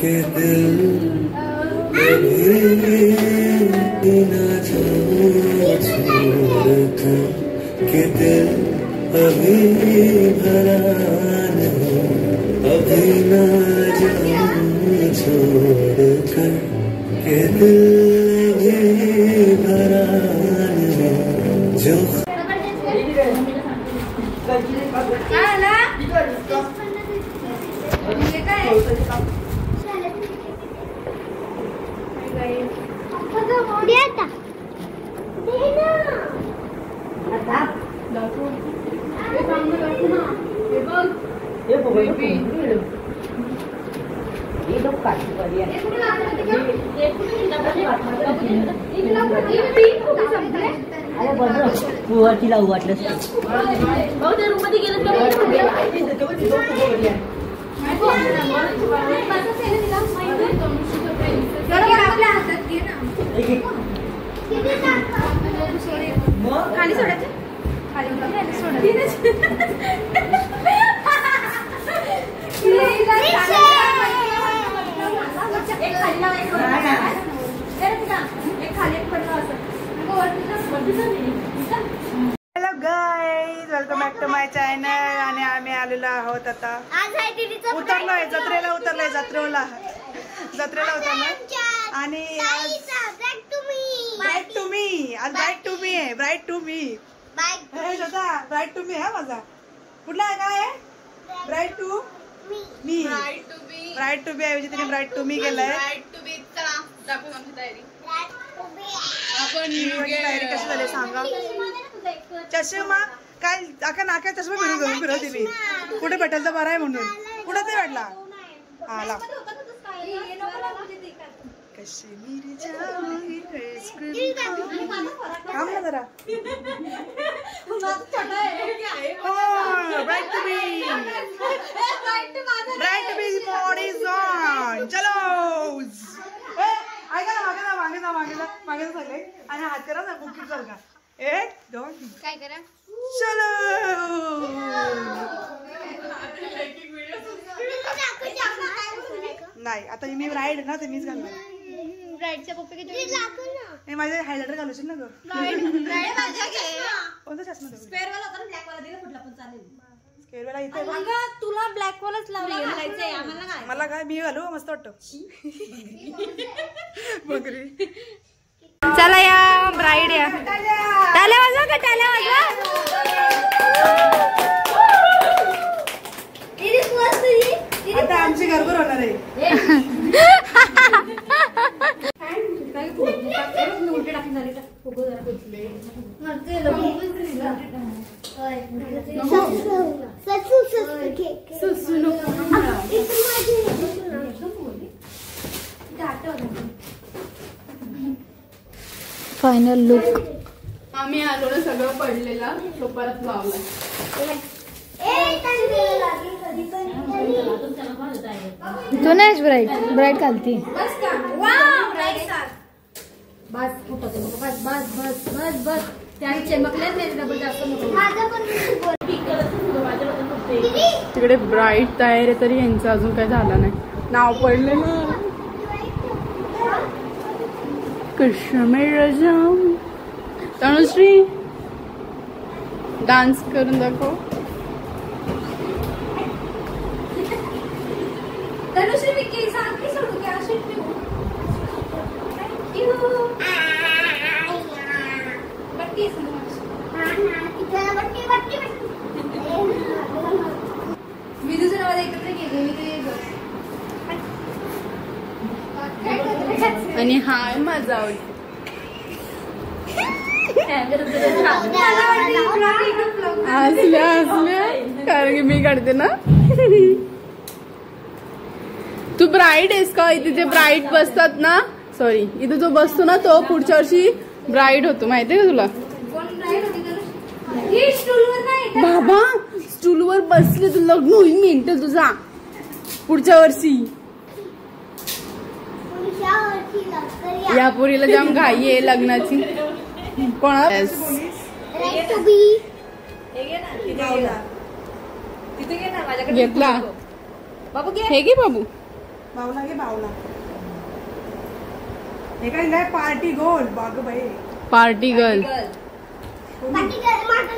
के दिल कभी ना जाऊं छोड़कर के दिल अभी भरा नहीं अभी ना जाऊं छोड़कर के दिल भी भरा नहीं जो तिला वाटलं खाली सोडायचं hello guys, welcome back to my channel. आणि आम्ही आलेलो आहोत आता उतरलोय जत्रेला उतरलोय जत्रेला उतरलोय आणि ब्राईट टू मी आज ब्राईट टू मी आहे. Bright to me bright to me हा माझा कुठला आहे काय आहे bright to me bright to be ऐवजी तिने ब्राईट टू मी केलंय. तयारी कशी झाली सांगा. चष्मा काय आका नाका चष्मा फिरवते मी कुठे भेटेल तर बरं आहे म्हणून. कुठे ते भेटला हा ला कश्मीरी थांब ना जरा. ब्राईट टू बी बॉडी ऑन चलो. ऐका ना मागे सगळे आणि हात करा ना बुकिंग कर का. 1 2 काय करा चलो. नाही आता मी ब्राईड ना ते मीच घालणार. ब्राईडच्या पप्पी हे माझे हायलायटर घालूशील ना ग. कोणता चष्मा स्क्वेअरवाला होता ना ब्लॅकवाला दिला कुठला पण चालेल. स्क्वेअरवाला इथे तुला ब्लॅक वालाच लावलाय मला काय मी घालू मस्त वाटतं. बकरी चला या ब्राईड या टाल्या वाजवा का टाल्या वाजवा. आता आमची गडबड होणार आहे. फायनल लुक आम्ही आलो ना सगळं पडलेला तो परत लावला. तो नाही ब्राईड घालती. बस त्याने चमकलेच नाही डबल जास्त. तिकडे ब्राईट तयार आहे तरी यांचं अजून काही झालं नाही. नाव पडले ना कश्मीर जाम. तनुश्री डान्स करून दाखव. तनुश्री विकी सारखी सोडू की अशी मी दुसऱ्या मध्ये एकत्र गेले आणि हाय माझा आवडतो. हसल्या कारण की मी काढते ना. तू ब्राईड आहेस का. इथे जे ब्राईड बसतात ना सॉरी इथे जो बसतो ना तो पुढच्या वर्षी ब्राईड होतो माहितीये का तुला. बाबा स्टूलवर बसले तू लग्न होईल मेंटल तुझा पुढच्या वर्षी. या पोरीला जाम घाई आहे लग्नाची. कोणा घेतला हे घे बाबू. बावला घे बावला. हे काय पार्टी गोल बाग बाई. पार्टी गर्ल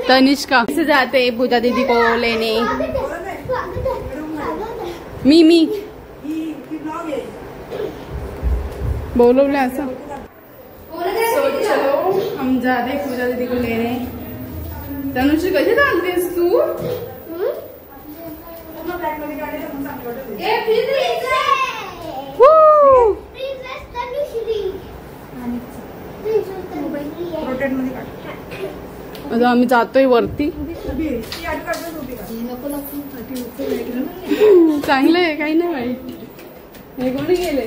तनिष्का से जाते पूजा दीदी को लेने. मी बोलवले असं. चलो हम जाते पूजा दीदी को लेने. तनुश्री कशी चालतेस तू? आता आम्ही जातोय वरती. चांगलंय काही नाही वाईट. हे कोणी गेले?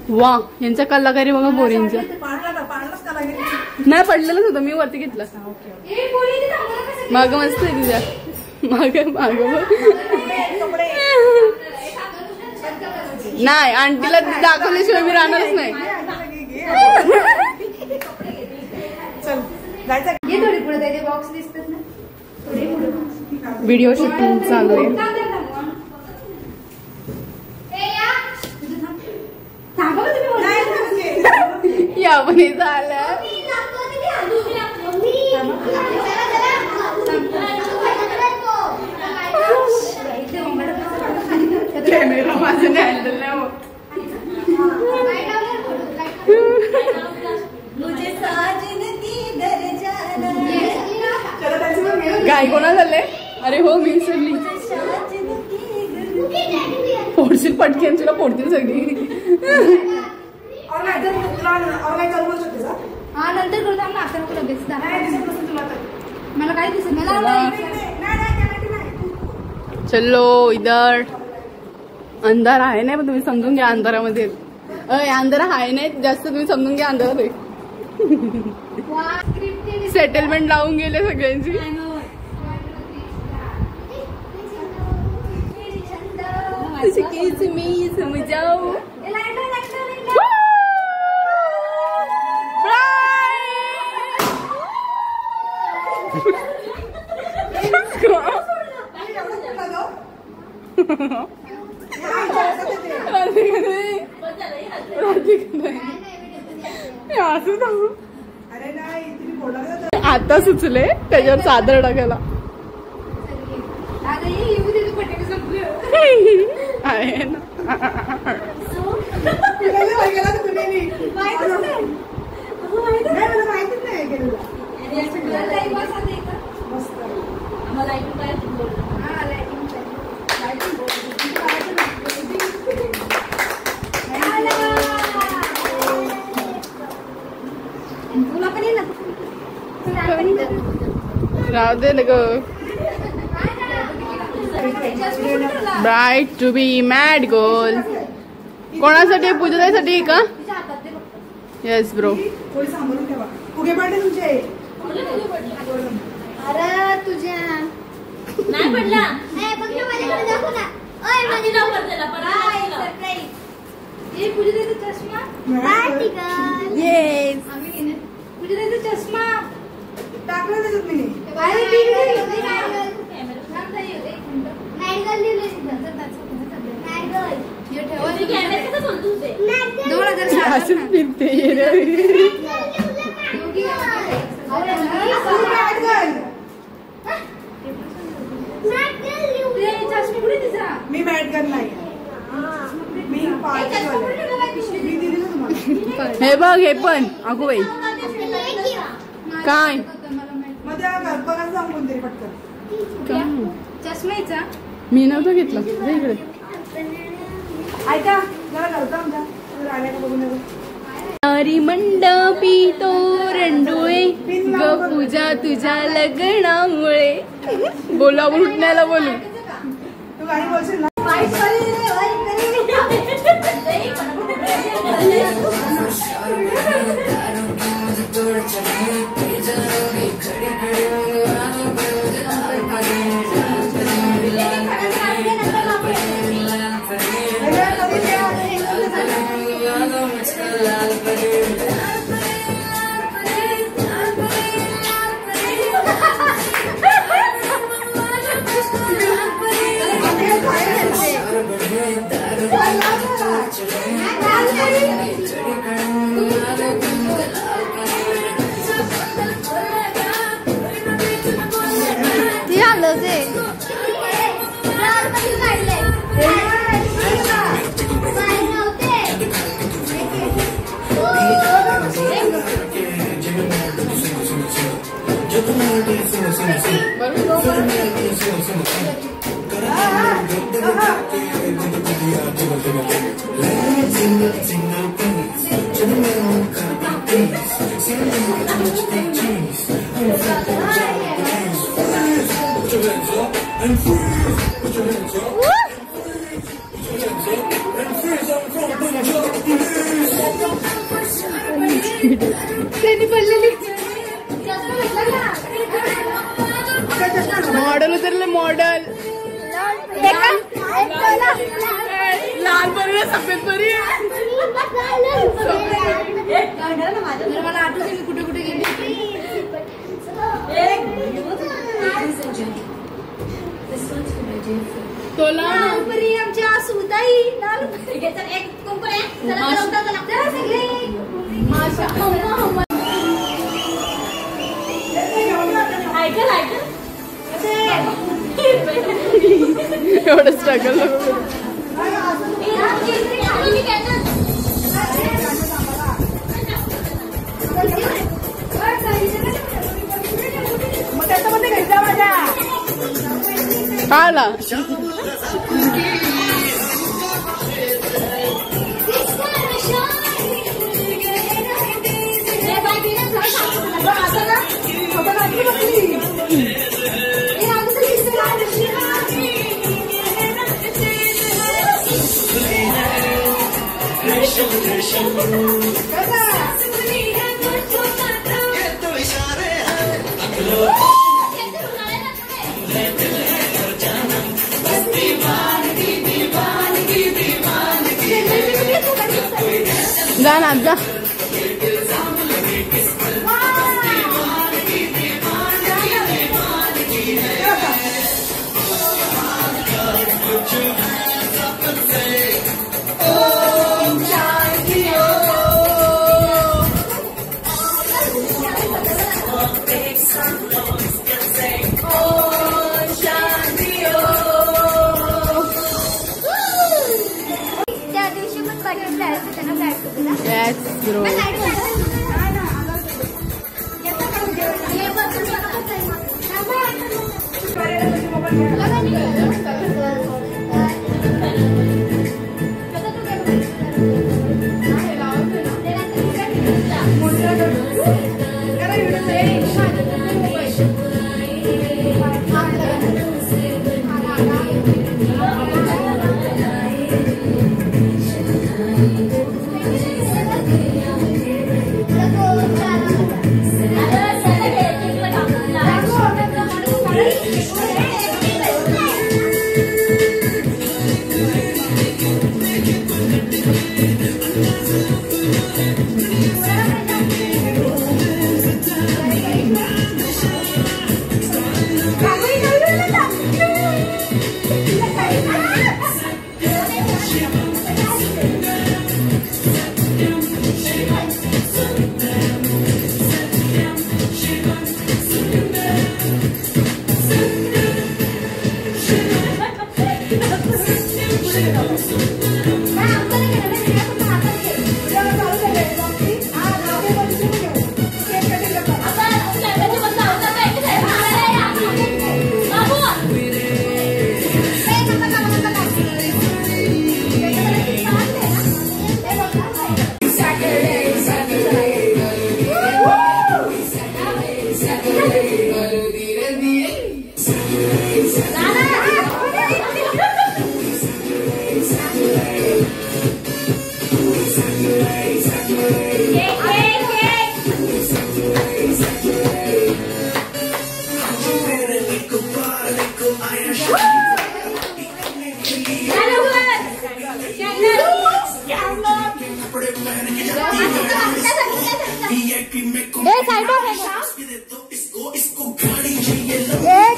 वा यांचा कलाकारी बघा बोरींचा. नाही पडलेलंच होतं मी वरती घेतलं. माग मस्त आहे तुझ्या माग नाही आंटीला दाखवल्याशिवाय मी राहणारच नाही. व्हिडिओ शूटिंग चालू आहे. या पण झालं. कॅमेरा माझं नाही हँडल नाही होत. गाय कोणा झाले? अरे हो मी विसरली. फोडशील पटकेन तुला फोडतील सगळी. हा नंतर करतो आम्ही. आता नको लगेच मला काय दिसत चलो इधर अंधार आहे नाही पण तुम्ही समजून घ्या अंधारामध्ये. अंधारा आहे नाही जास्त तुम्ही समजून घ्या अंधारात आहे. सेटलमेंट लावून गेले सगळ्यांची. मी समजाऊ आता सुचले त्याच्यावर चादर टाकायला. आहे ना राहू दे ना ग. Bride to be mad girl. कोणासाठी? पूजनासाठी का? Yes bro. अरे तुझ्या नाही पडला. चष्मा येस पूजा चष्मा टाकलं त्याच्यात मी. मी मॅट गर्ल नाही. मी हे बघ हे पण अगो बाई काय चष्मेचा मी नव्हतं घेतलं. इकडे ऐका जरा घालतो आमच्या आल्या का बघून. हरी मंडपी तो रंडोळे ग पूजा तुझ्या लग्नामुळे. बोला उठण्याला बोलू. तू गाणी बोलशील ना. मॉडल उतरले मॉडल लाल परी सफेद परी मला आठवते मी कुठे कुठे गेली तोला परी आमच्या सुताई लाल एक कुंकू आहे एवढं स्ट्रगल आला गाना जा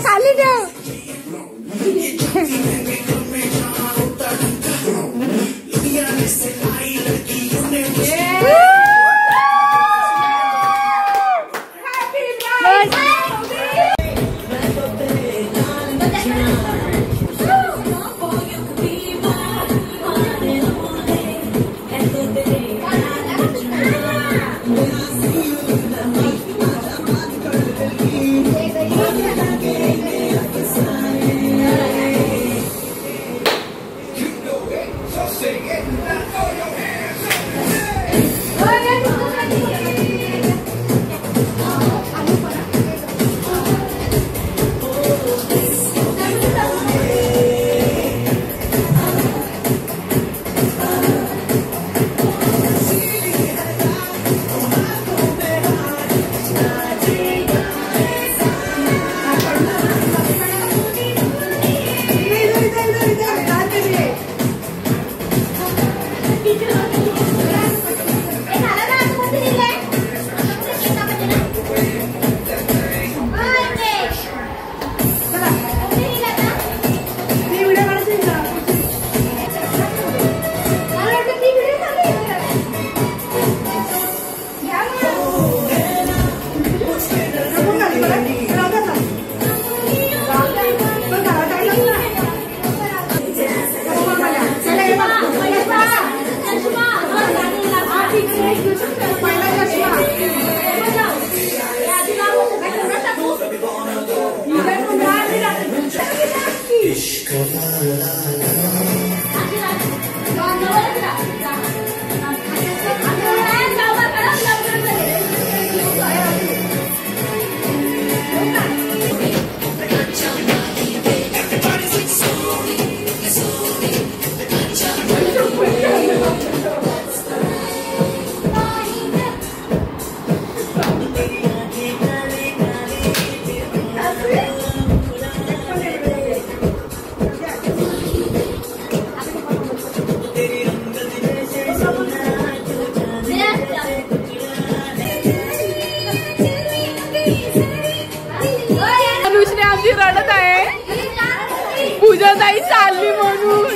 खाली ठेव रडत आहे पूजा ताई चालली म्हणून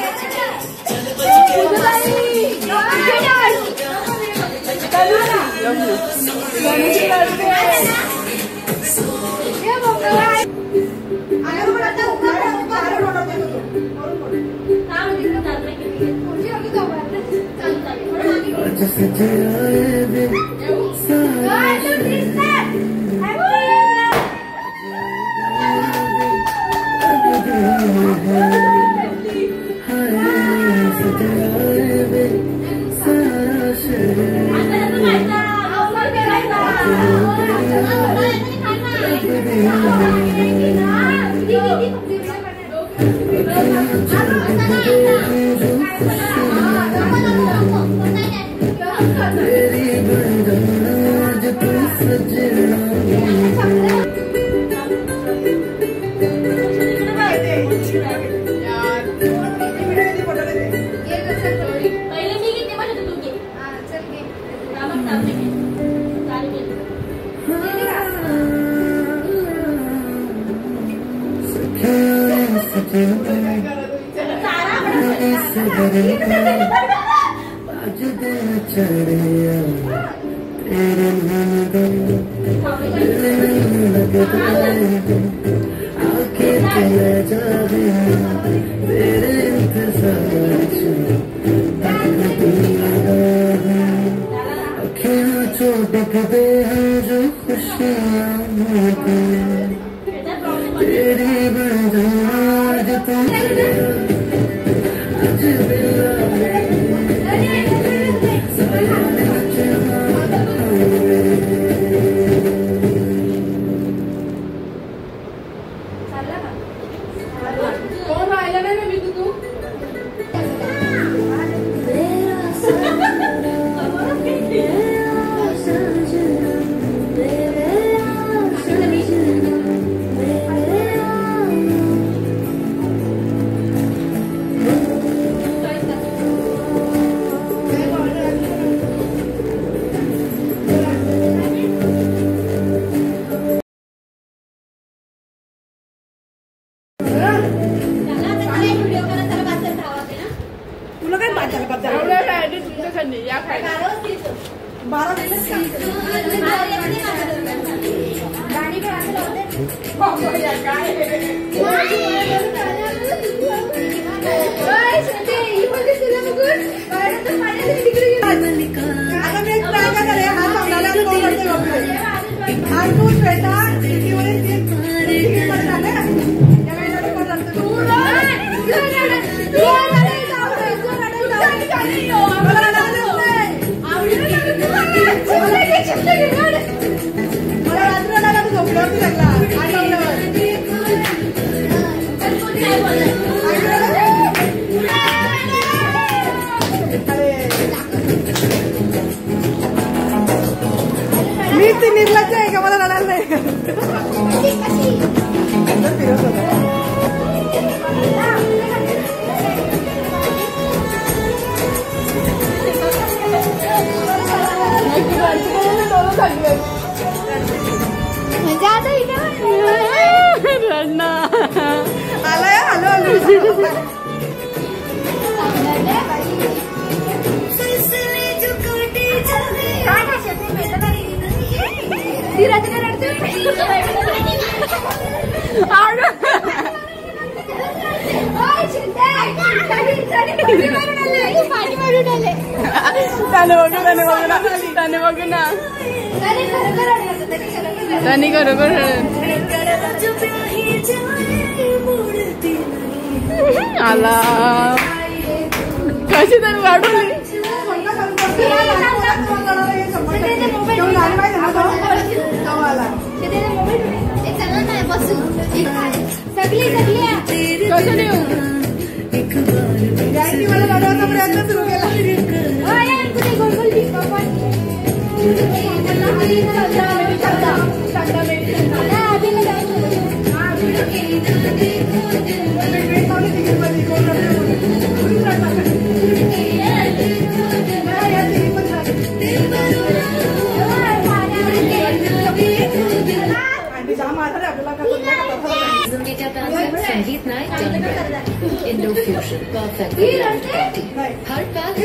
म्हणजे आता इथे आलाय हॅलो हॅलो ती रचना रडते पाणी मारून आले त्याने बघू त्याने बघू ना त्याने खरोखर आला कशी त्याने वाढवली सगळी कसं देऊ मला बनवायचा प्रयत्न सुरू केला संगीत नाइट इंडो फ्यूजन परफेक्ट हर बात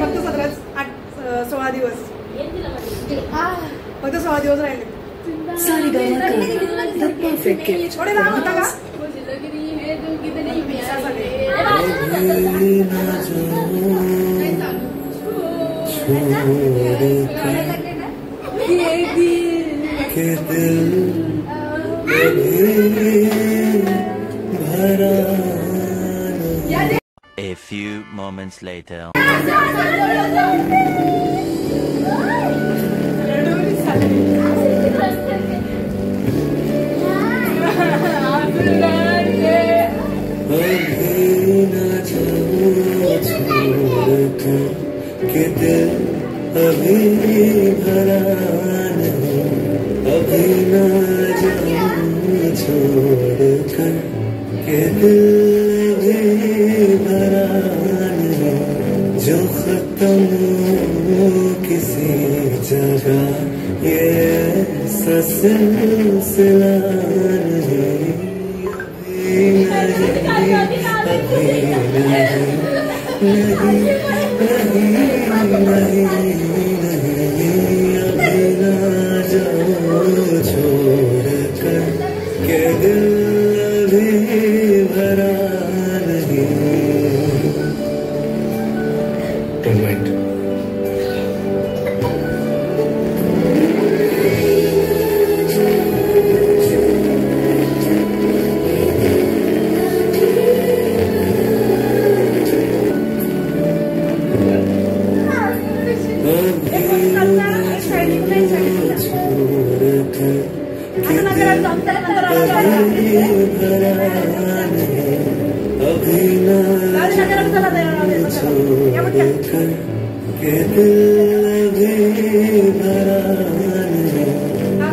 फक्त 16 दिवस फक्त 16 दिवस राहिले थोडे लांब होता का A few moments later. कि दिल अभी भरा नहीं अभी ना जाऊं छोड़ कर कि दिल अभी भरा नहीं जो खत्म हो किसी जगह ये सिलसिला नहीं अभी अभी ना जाओ छोड़ कर के दिल अभी भरा नहीं अभी ना छोड़ कर के दिल अभी भरा नहीं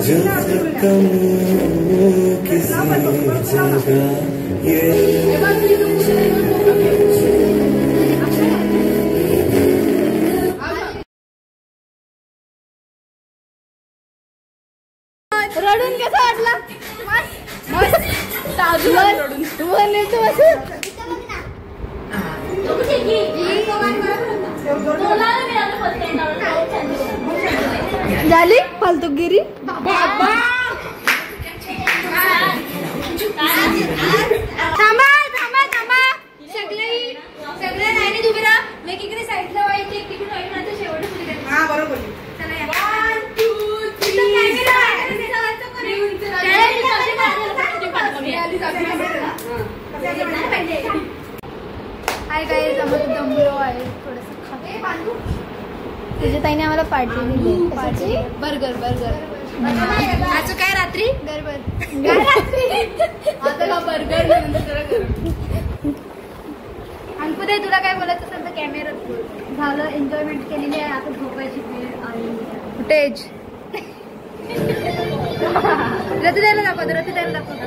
जो खत्म हो किसी जगह ये रडून कसा वाटला झाली फालतूगिरी थांबा थांबा थांबा सगळे नाही तुम्ही ना एकीकडे साईडला व्हायचे एकीकडे व्हायचं शेवट हा बरोबर हाय गाईज आम्हाला दमलो आहे थोडंसं खाते तुझ्या ताईने आम्हाला पार्टी दिली पार्टी बर्गर आज काय रात्री गरबर बर्गर अंकुदे तुला काय बोलायचं असेल तर कॅमेरा झालं. एन्जॉयमेंट केलेली आहे. आता झोपायची वेळ आली. फुटेज रतुद्याला दाखवतो. रतुद्याला दाखवतो.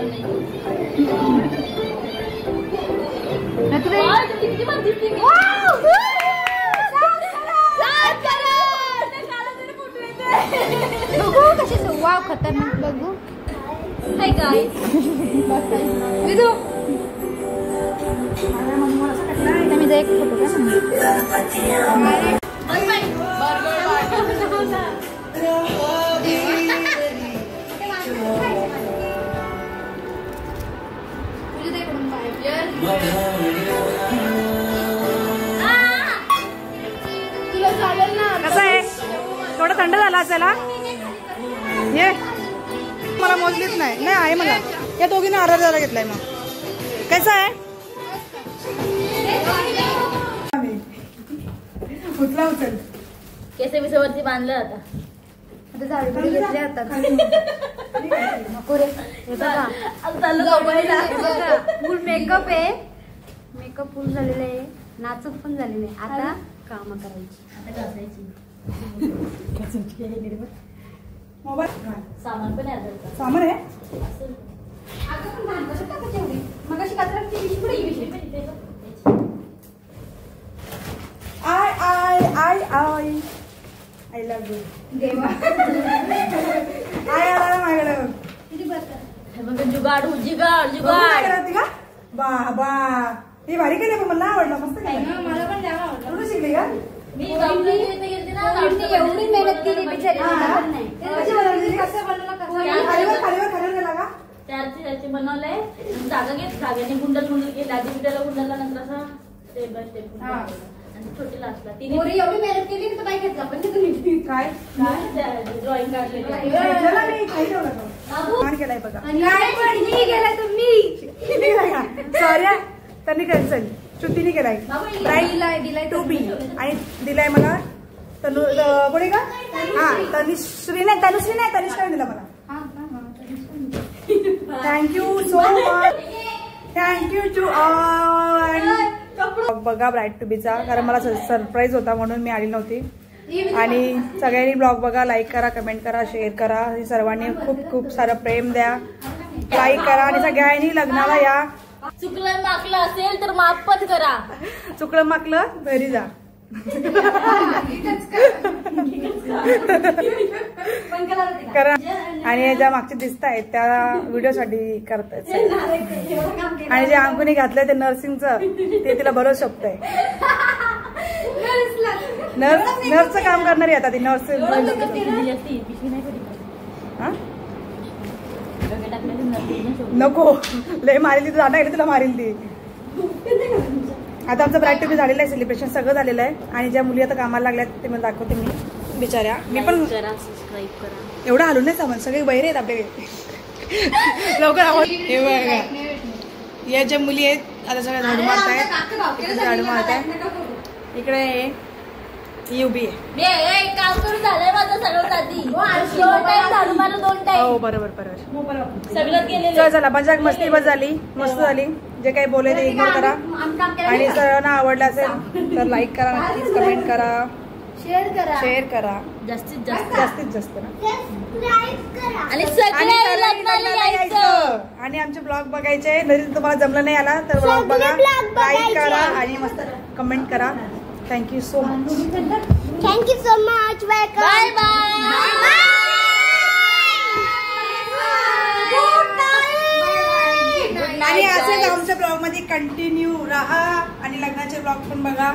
वाव खतरनाक बघू. हाय गाय विदू मी एक फोटो कसं आहे थोडं थंड झाला असेल. ये मला मोजलीच नाही आहे मला. या दोघींना अर्धा घेतलाय. मग कसं आहे उचला उचल केस विसवरती बांधलं आता. घेतले आता फुल मेकअप आहे. मेकअप फुल झालेलं आहे. नाचत पण झालेलं आहे. आता काम करायची. आता घासायची. मोबाईल सामान पण आहे. सामान आहे. मग अशी कचरा आय लव्ह यू. देवा आय माझ्याकडे बघ जुगाड जुगाड जुगाड. का बा ही भारी केली पण मला आवडलं. मस्त मला पण द्यावा आवडलं. कुठे शिकली का. मी गेलते ना एवढी मेहनत केली बिचारी. खालीवर गेला का. त्याची बनवलंय. जागा घेत जाग्याने गुंडल केली. आधी गुंडला गुंडलला नंतर असं स्टेप बाय स्टेप आणि छोटी लास्टला तिने एवढी मेहनत केली तर बाई घेतला पण तुम्ही काय ड्रॉइंग काढलेली. छान केलाय बघा. मी गेला तुम्ही सॉरी त्यांनी कॅन्सल श्रुतीने केलाय. दिलाय टू बी आणि दिलाय मला कोणी का. हा तनुश्री नाही तनिष्काने दिला मला. Thank you so much. Thank you to all. बघा ब्राईट टू बीचा कारण मला सरप्राईज होता म्हणून मी आली नव्हती. आणि सगळ्यांनी ब्लॉग बघा. लाईक करा कमेंट करा शेअर करा. सर्वांनी खूप खूप सारं प्रेम द्या. लाईक करा आणि सगळ्यांनी लग्नाला या. चुकलं माकलं असेल तर माफ पण करा. चुकलं माकलं घरी जा. करा आणि ज्या मागचे दिसत आहेत त्या व्हिडिओसाठी करतायत. आणि जे अंकुने घातलंय ते नर्सिंगचं ते तिला बरंच शकतंय. नर्सचं काम करणारी आता ती नर्स. नको लय मारेल ती. जाणार तुला मारेल ती. आता आमचं ब्राईट टू बी झालेलं आहे. सेलिब्रेशन सगळं झालेलं आहे. आणि ज्या मुली आता कामाला लागल्यात ते मला दाखवते मी बिचाऱ्या. मी पण सबस्क्राईब करा. एवढं हलून नाही सामान. सगळे बैरे आहेत आपले. लवकर आवाज. हे बघा या ज्या मुली आहेत आता सगळ्या झाडू मारत आहेत. झाडू मारत आहे. इकडे युबी आहे. काम करून झालंय माझं सगळं आधी. 2 टाइम झाडू मारलं 2 टाइम. हो बरोबर सगळं केलेलं. चला मजाक मस्ती बस झाली. मस्त झाली. जे काही बोलले ते इग्नोर करा. आणि सर्वांना आवडलं असेल तर लाईक करा. नक्कीच कमेंट करा. शेअर करा. जास्तीत जास्त ना. आणि सगळ्या लग्नाला यायचं. आणि आमचे ब्लॉग बघायचे. जरी तुम्हाला जमलं नाही आला तर ब्लॉग बघा. लाईक करा आणि मस्त कमेंट करा. Thank you so much. Thank you so much. Bye bye. आणि असेच आमच्या ब्लॉग मध्ये कंटिन्यू राहा आणि लग्नाचे ब्लॉग पण बघा.